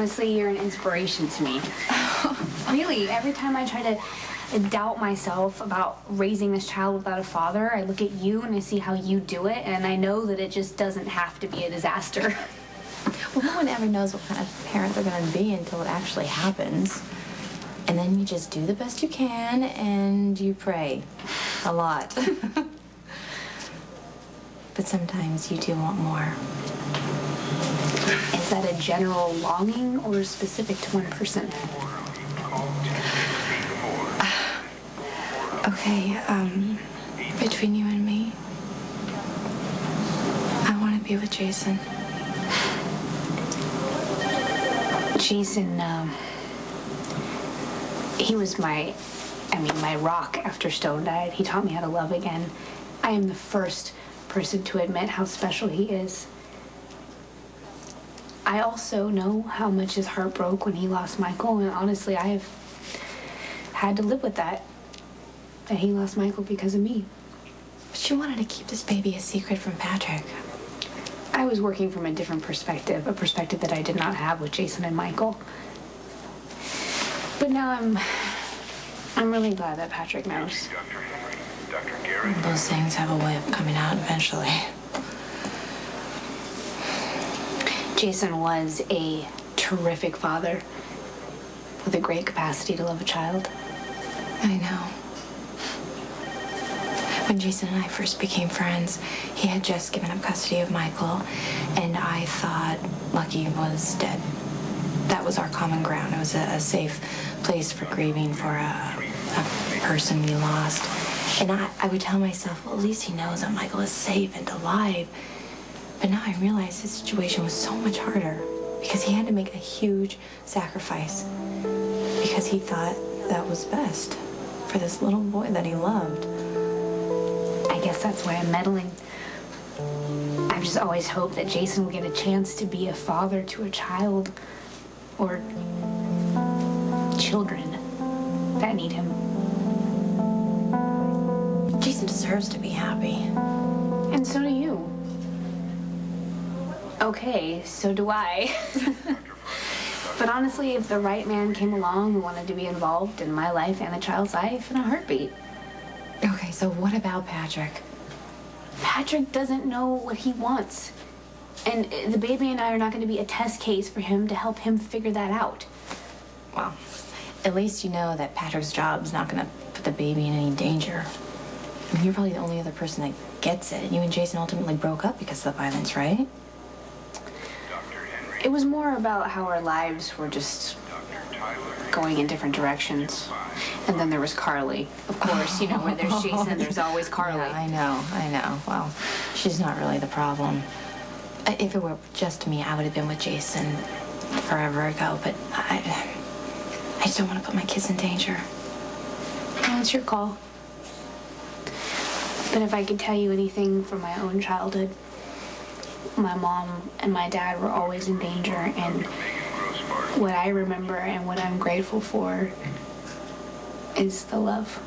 Honestly, you're an inspiration to me. Really, every time I try to doubt myself about raising this child without a father, I look at you and I see how you do it, and I know that it just doesn't have to be a disaster. Well, no one ever knows what kind of parent they're going to be until it actually happens. And then you just do the best you can, and you pray a lot. But sometimes you do want more. Is that a general longing or specific to one person? Okay, between you and me, I want to be with Jason. Jason, he was my rock after Stone died. He taught me how to love again. I am the first person to admit how special he is. I also know how much his heart broke when he lost Michael, and honestly, I have had to live with that he lost Michael because of me. But you wanted to keep this baby a secret from Patrick. I was working from a different perspective, a perspective that I did not have with Jason and Michael. But now I'm really glad that Patrick knows. Those things have a way of coming out eventually. Jason was a terrific father with a great capacity to love a child. I know. When Jason and I first became friends, he had just given up custody of Michael, and I thought Lucky was dead. That was our common ground. It was a safe place for grieving for a person we lost. And I would tell myself, well, at least he knows that Michael is safe and alive. But now I realize his situation was so much harder because he had to make a huge sacrifice because he thought that was best for this little boy that he loved. I guess that's why I'm meddling. I've just always hoped that Jason will get a chance to be a father to a child or children that need him. Jason deserves to be happy. And so do you. Okay, so do I. But honestly, if the right man came along who wanted to be involved in my life and the child's life, in a heartbeat. Okay, so what about Patrick? Patrick doesn't know what he wants. And the baby and I are not going to be a test case for him to help him figure that out. Well, at least you know that Patrick's job's not going to put the baby in any danger. I mean, you're probably the only other person that gets it. You and Jason ultimately broke up because of the violence, right? It was more about how our lives were just going in different directions. And then there was Carly. Of course, you know, where there's Jason, there's always Carly. Yeah, I know. Well, she's not really the problem. If it were just me, I would have been with Jason forever ago, but I just don't want to put my kids in danger. Well, it's your call. But if I could tell you anything from my own childhood, my mom and my dad were always in danger, and what I remember and what I'm grateful for is the love.